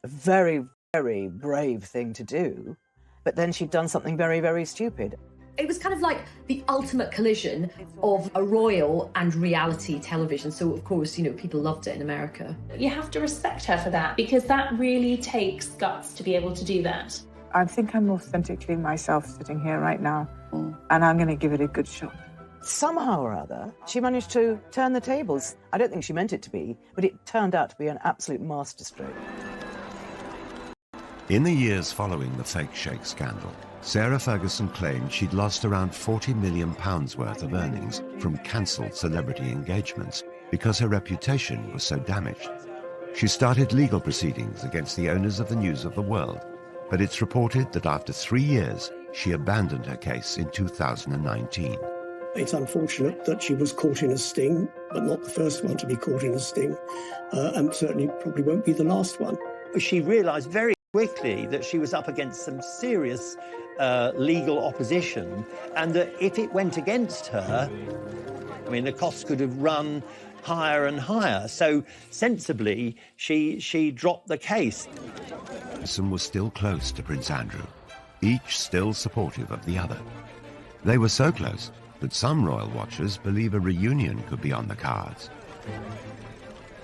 a very, very brave thing to do. But then she'd done something very, very stupid. It was kind of like the ultimate collision of a royal and reality television. So, of course, people loved it in America. You have to respect her for that, because that really takes guts to be able to do that. I think I'm authentically myself sitting here right now, and I'm going to give it a good shot. Somehow or other, she managed to turn the tables. I don't think she meant it to be, but it turned out to be an absolute masterstroke. In the years following the fake sheikh scandal, Sarah Ferguson claimed she'd lost around £40 million worth of earnings from cancelled celebrity engagements because her reputation was so damaged. She started legal proceedings against the owners of the News of the World, but it's reported that after 3 years, she abandoned her case in 2019. It's unfortunate that she was caught in a sting, but not the first one to be caught in a sting, and certainly probably won't be the last one. She realised very quickly that she was up against some serious legal opposition, and that if it went against her, the costs could have run higher and higher. So sensibly, she dropped the case. Ferguson was still close to Prince Andrew, each still supportive of the other. They were so close that some royal watchers believe a reunion could be on the cards.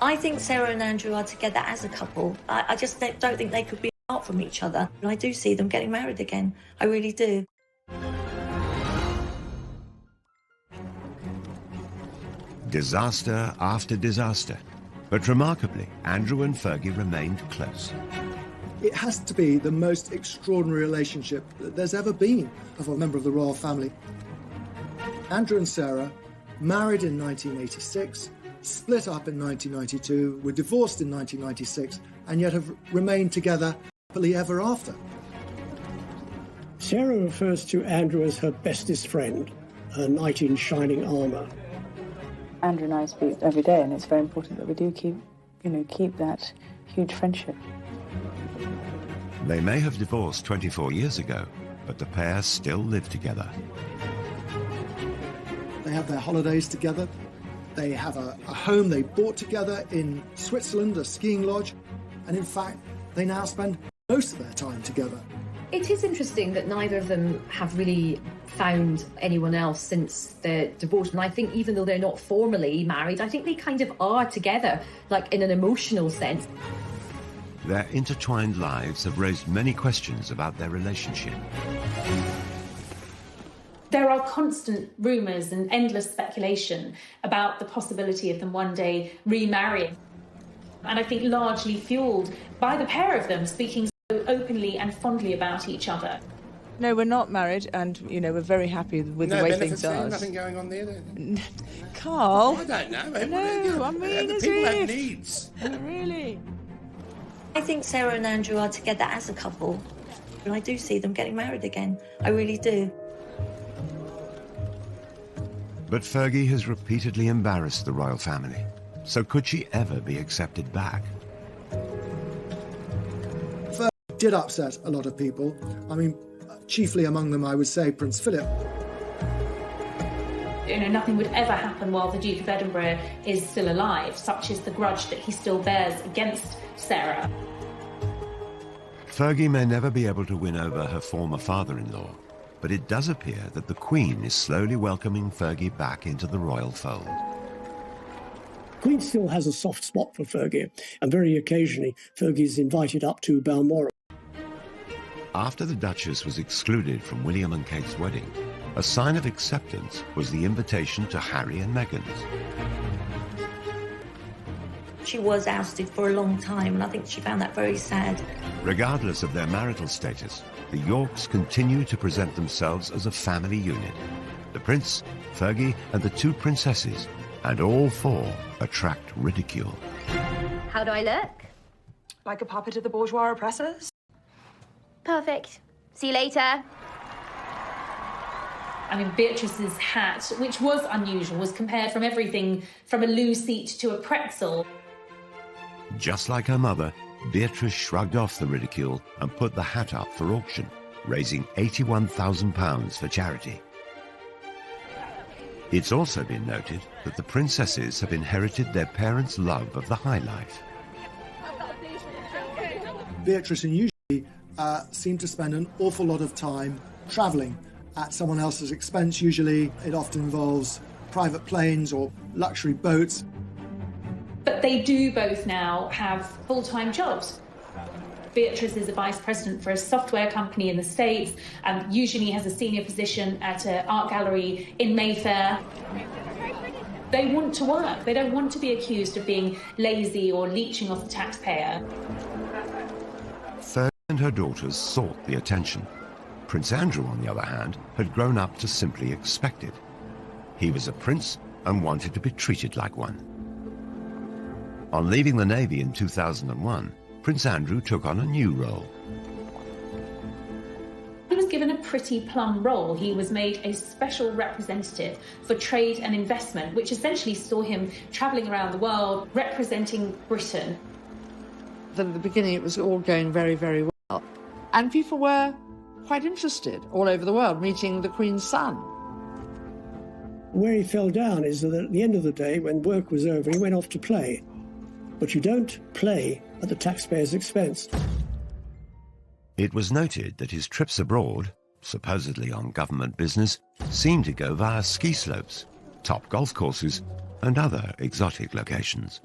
I think Sarah and Andrew are together as a couple. I just don't think they could be apart from each other. And I do see them getting married again. I really do. Disaster after disaster. But remarkably, Andrew and Fergie remained close. It has to be the most extraordinary relationship that there's ever been of a member of the royal family. Andrew and Sarah married in 1986, split up in 1992, were divorced in 1996, and yet have remained together happily ever after. Sarah refers to Andrew as her bestest friend, her knight in shining armour. Andrew and I speak every day, and it's very important that we do keep that huge friendship. They may have divorced 24 years ago, but the pair still live together. They have their holidays together. They have a home they bought together in Switzerland, a skiing lodge, and in fact, they now spend most of their time together. It is interesting that neither of them have really found anyone else since their divorce, and I think even though they're not formally married, I think they kind of are together, like in an emotional sense. Their intertwined lives have raised many questions about their relationship. There are constant rumours and endless speculation about the possibility of them one day remarrying. And I think largely fuelled by the pair of them speaking so openly and fondly about each other. No, we're not married, and, you know, we're very happy with the way things are. Nothing going on there? Carl? I don't know. No, I mean, as people have if. needs. Really? I think Sarah and Andrew are together as a couple. And I do see them getting married again. I really do. But Fergie has repeatedly embarrassed the royal family. So could she ever be accepted back? Fergie did upset a lot of people. I mean, chiefly among them, I would say, Prince Philip. You know, nothing would ever happen while the Duke of Edinburgh is still alive. Such is the grudge that he still bears against Sarah. Fergie may never be able to win over her former father-in-law, but it does appear that the Queen is slowly welcoming Fergie back into the royal fold. Queen still has a soft spot for Fergie, and very occasionally Fergie's invited up to Balmoral. After the Duchess was excluded from William and Kate's wedding, a sign of acceptance was the invitation to Harry and Meghan's. She was ousted for a long time, and I think she found that very sad. Regardless of their marital status, the Yorks continue to present themselves as a family unit. The Prince, Fergie, and the two princesses, and all four attract ridicule. How do I look? Like a puppet of the bourgeois oppressors? Perfect. See you later. I mean, Beatrice's hat, which was unusual, was compared from everything from a loo seat to a pretzel. Just like her mother, Beatrice shrugged off the ridicule and put the hat up for auction, raising £81,000 for charity. It's also been noted that the princesses have inherited their parents' love of the high life. Beatrice and usually seem to spend an awful lot of time travelling at someone else's expense. Usually it often involves private planes or luxury boats. But they do both now have full-time jobs. Beatrice is a vice president for a software company in the States and usually has a senior position at an art gallery in Mayfair. They want to work. They don't want to be accused of being lazy or leeching off the taxpayer. Fergie and her daughters sought the attention. Prince Andrew, on the other hand, had grown up to simply expect it. He was a prince and wanted to be treated like one. On leaving the Navy in 2001, Prince Andrew took on a new role. He was given a pretty plum role. He was made a special representative for trade and investment, which essentially saw him travelling around the world representing Britain. At the beginning, it was all going very, very well. And people were quite interested all over the world, meeting the Queen's son. Where he fell down is that at the end of the day, when work was over, he went off to play. But you don't play at the taxpayer's expense. It was noted that his trips abroad, supposedly on government business, seemed to go via ski slopes, top golf courses, and other exotic locations.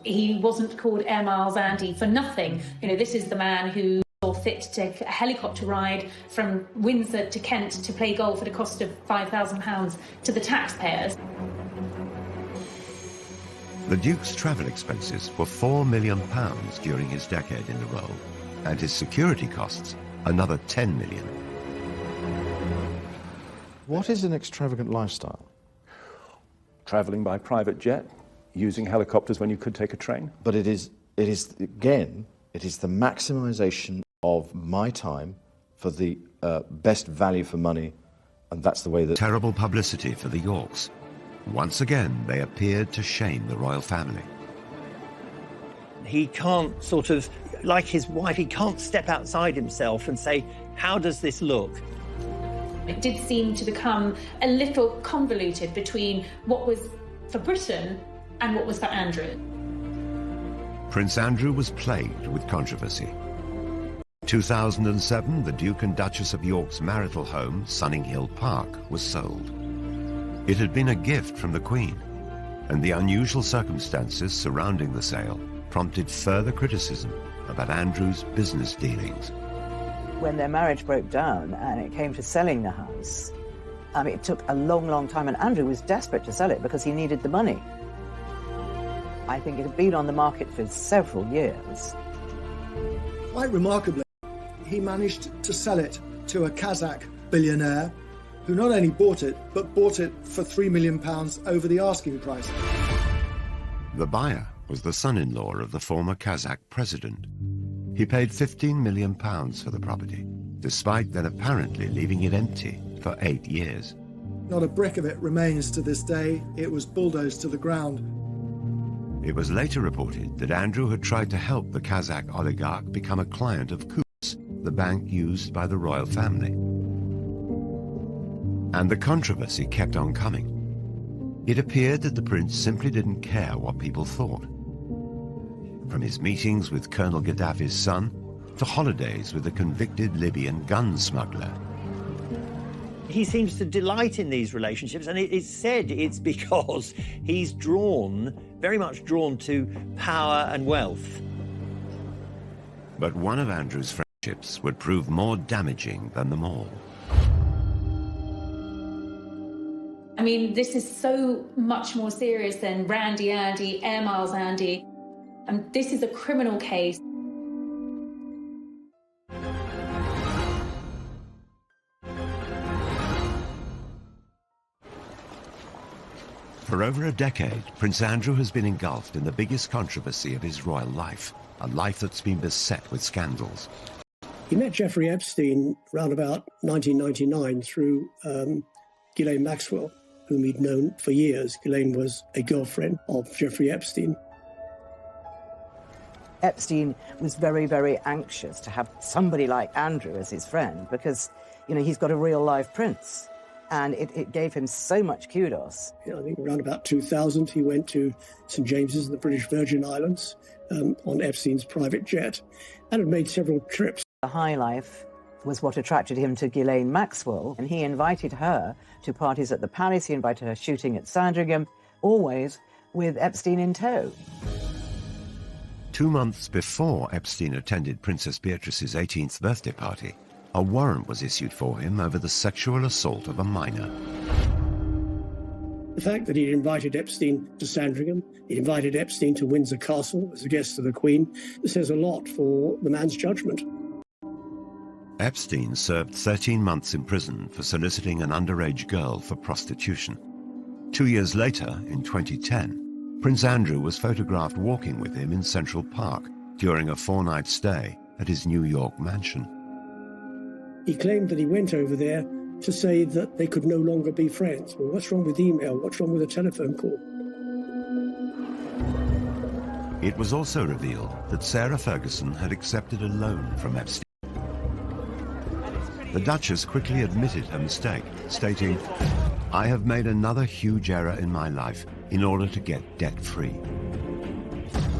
He wasn't called Air Miles Andy for nothing. You know, this is the man who saw fit to take a helicopter ride from Windsor to Kent to play golf at a cost of £5,000 to the taxpayers. The Duke's travel expenses were £4 million during his decade in the role, and his security costs another £10 million. What is an extravagant lifestyle? Travelling by private jet, using helicopters when you could take a train. But it is again, it is the maximisation of my time for the best value for money, and that's the way that... Terrible publicity for the Yorks. Once again, they appeared to shame the royal family. He can't sort of, like his wife, he can't step outside himself and say, how does this look? It did seem to become a little convoluted between what was for Britain and what was for Andrew. Prince Andrew was plagued with controversy. 2007, the Duke and Duchess of York's marital home, Sunninghill Park, was sold. It had been a gift from the Queen, and the unusual circumstances surrounding the sale prompted further criticism about Andrew's business dealings. When their marriage broke down and it came to selling the house, it took a long, long time, and Andrew was desperate to sell it because he needed the money. I think it had been on the market for several years. Quite remarkably, he managed to sell it to a Kazakh billionaire who not only bought it, but bought it for £3 million over the asking price. The buyer was the son-in-law of the former Kazakh president. He paid £15 million for the property, despite then apparently leaving it empty for 8 years. Not a brick of it remains to this day. It was bulldozed to the ground. It was later reported that Andrew had tried to help the Kazakh oligarch become a client of Coutts, the bank used by the royal family. And the controversy kept on coming. It appeared that the prince simply didn't care what people thought. From his meetings with Colonel Gaddafi's son to holidays with a convicted Libyan gun smuggler. He seems to delight in these relationships, and it's said it's because he's very much drawn to power and wealth. But one of Andrew's friendships would prove more damaging than them all. I mean, this is so much more serious than Randy Andy, Air Miles Andy. And this is a criminal case. For over a decade, Prince Andrew has been engulfed in the biggest controversy of his royal life, a life that's been beset with scandals. He met Jeffrey Epstein around about 1999 through Ghislaine Maxwell, whom he'd known for years. Ghislaine was a girlfriend of Jeffrey Epstein. Epstein was very, very anxious to have somebody like Andrew as his friend because, you know, he's got a real-life prince. And it gave him so much kudos. I think around about 2000, he went to St. James's in the British Virgin Islands on Epstein's private jet and had made several trips. The high life was what attracted him to Ghislaine Maxwell, and he invited her to parties at the Palace. He invited her shooting at Sandringham, always with Epstein in tow. 2 months before Epstein attended Princess Beatrice's 18th birthday party, a warrant was issued for him over the sexual assault of a minor. The fact that he'd invited Epstein to Sandringham, he invited Epstein to Windsor Castle as a guest of the Queen, says a lot for the man's judgment. Epstein served 13 months in prison for soliciting an underage girl for prostitution. 2 years later, in 2010, Prince Andrew was photographed walking with him in Central Park during a 4-night stay at his New York mansion. He claimed that he went over there to say that they could no longer be friends. Well, what's wrong with email? What's wrong with a telephone call? It was also revealed that Sarah Ferguson had accepted a loan from Epstein. The Duchess quickly admitted her mistake, stating, "I have made another huge error in my life in order to get debt-free."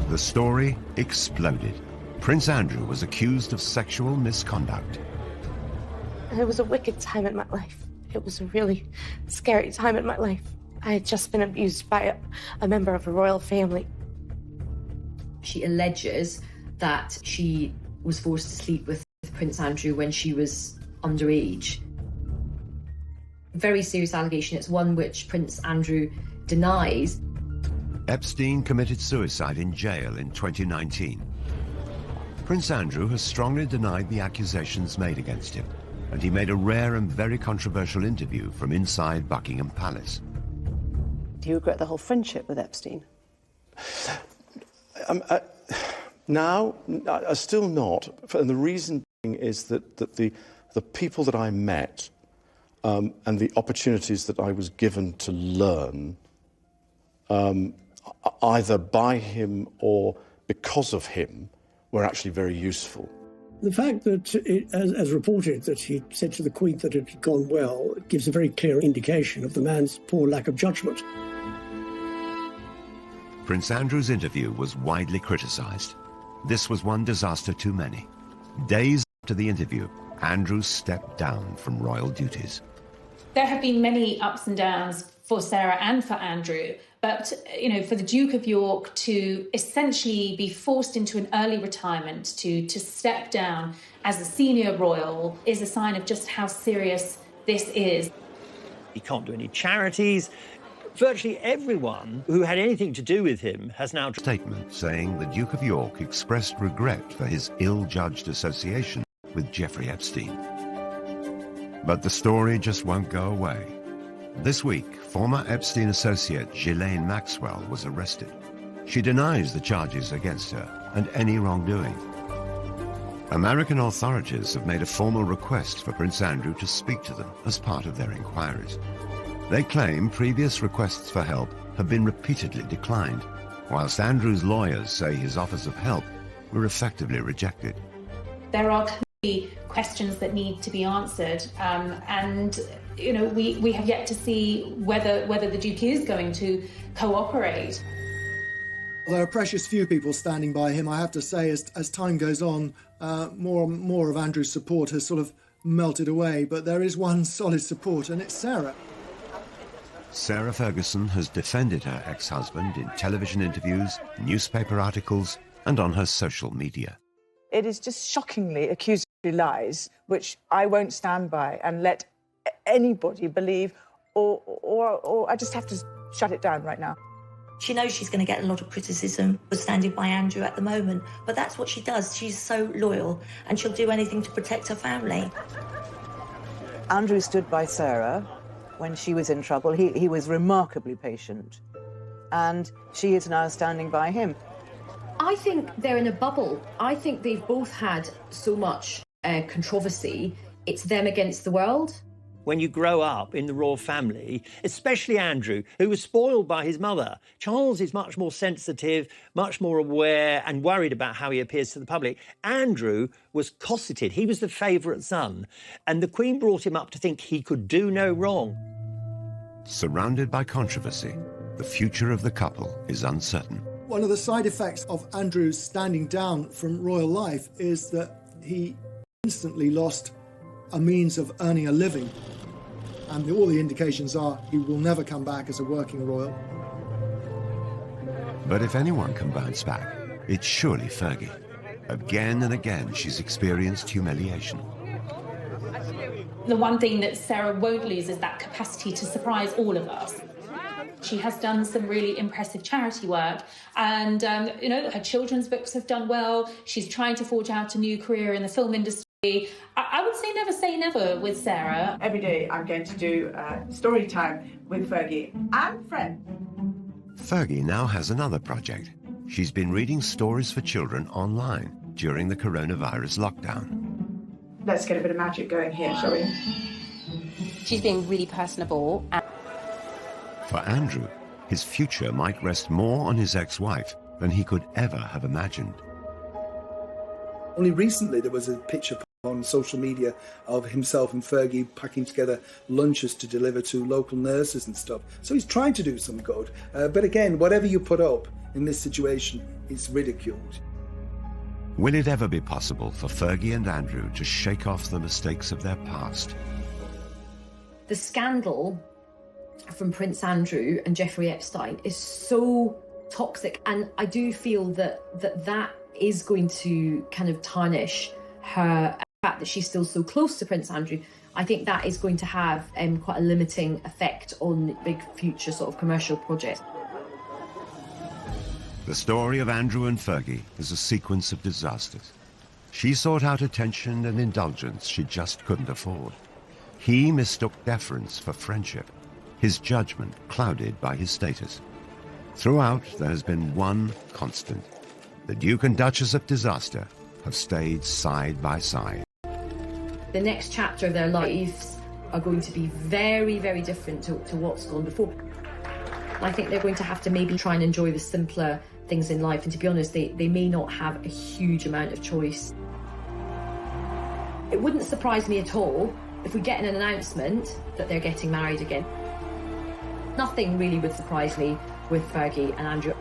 The story exploded. Prince Andrew was accused of sexual misconduct. It was a wicked time in my life. It was a really scary time in my life. I had just been abused by a member of a royal family. She alleges that she was forced to sleep with Prince Andrew when she was underage. Very serious allegation. It's one which Prince Andrew denies. Epstein committed suicide in jail in 2019. Prince Andrew has strongly denied the accusations made against him, and he made a rare and very controversial interview from inside Buckingham Palace. Do you regret the whole friendship with Epstein? Now, still not. And the reason being is that the people that I met and the opportunities that I was given to learn, either by him or because of him, were actually very useful. The fact that, as reported, that he said to the Queen that it had gone well gives a very clear indication of the man's poor lack of judgment. Prince Andrew's interview was widely criticised. This was one disaster too many. Days after the interview, Andrew stepped down from royal duties. There have been many ups and downs for Sarah and for Andrew, but, for the Duke of York to essentially be forced into an early retirement, to step down as a senior royal, is a sign of just how serious this is. He can't do any charities. Virtually everyone who had anything to do with him has now... Statement saying the Duke of York expressed regret for his ill-judged association with Jeffrey Epstein. But the story just won't go away. This week, former Epstein associate Ghislaine Maxwell was arrested. She denies the charges against her and any wrongdoing. American authorities have made a formal request for Prince Andrew to speak to them as part of their inquiries. They claim previous requests for help have been repeatedly declined, whilst Andrew's lawyers say his offers of help were effectively rejected. There are clearly questions that need to be answered, and we have yet to see whether the Duke is going to cooperate. There are precious few people standing by him, I have to say. As time goes on, more and more of Andrew's support has sort of melted away, but there is one solid support, and it's Sarah. Sarah Ferguson has defended her ex-husband in television interviews, newspaper articles, and on her social media. It is just shockingly accusatory lies, which I won't stand by and let anybody believe, or I just have to shut it down right now. She knows she's going to get a lot of criticism for standing by Andrew at the moment, but that's what she does. She's so loyal, and she'll do anything to protect her family. Andrew stood by Sarah when she was in trouble. He was remarkably patient, and she is now standing by him. I think they're in a bubble. I think they've both had so much controversy. It's them against the world. When you grow up in the royal family, especially Andrew, who was spoiled by his mother, Charles is much more sensitive, much more aware and worried about how he appears to the public. Andrew was cosseted. He was the favourite son, and the Queen brought him up to think he could do no wrong. Surrounded by controversy, the future of the couple is uncertain. One of the side effects of Andrew's standing down from royal life is that he instantly lost a means of earning a living. And all the indications are he will never come back as a working royal. But if anyone can bounce back, it's surely Fergie. Again and again, she's experienced humiliation. The one thing that Sarah won't lose is that capacity to surprise all of us. She has done some really impressive charity work, and her children's books have done well. She's trying to forge out a new career in the film industry. I would say never with Sarah. Every day I'm going to do story time with Fergie and friend. Fergie now has another project. She's been reading stories for children online during the coronavirus lockdown. Let's get a bit of magic going here, shall we? She's being really personable. For Andrew, his future might rest more on his ex-wife than he could ever have imagined. Only recently there was a picture on social media of himself and Fergie packing together lunches to deliver to local nurses and stuff. So he's trying to do some good. But again, whatever you put up in this situation is ridiculed. Will it ever be possible for Fergie and Andrew to shake off the mistakes of their past? The scandal from Prince Andrew and Jeffrey Epstein is so toxic, and I do feel that is going to kind of tarnish her. The fact that she's still so close to Prince Andrew, I think that is going to have quite a limiting effect on big future sort of commercial projects. The story of Andrew and Fergie is a sequence of disasters. She sought out attention and indulgence she just couldn't afford. He mistook deference for friendship, his judgment clouded by his status. Throughout, there has been one constant. The Duke and Duchess of disaster have stayed side by side. The next chapter of their lives are going to be very, very different to what's gone before. I think they're going to have to maybe try and enjoy the simpler things in life, and to be honest, they may not have a huge amount of choice. It wouldn't surprise me at all if we get an announcement that they're getting married again. Nothing really would surprise me with Fergie and Andrew.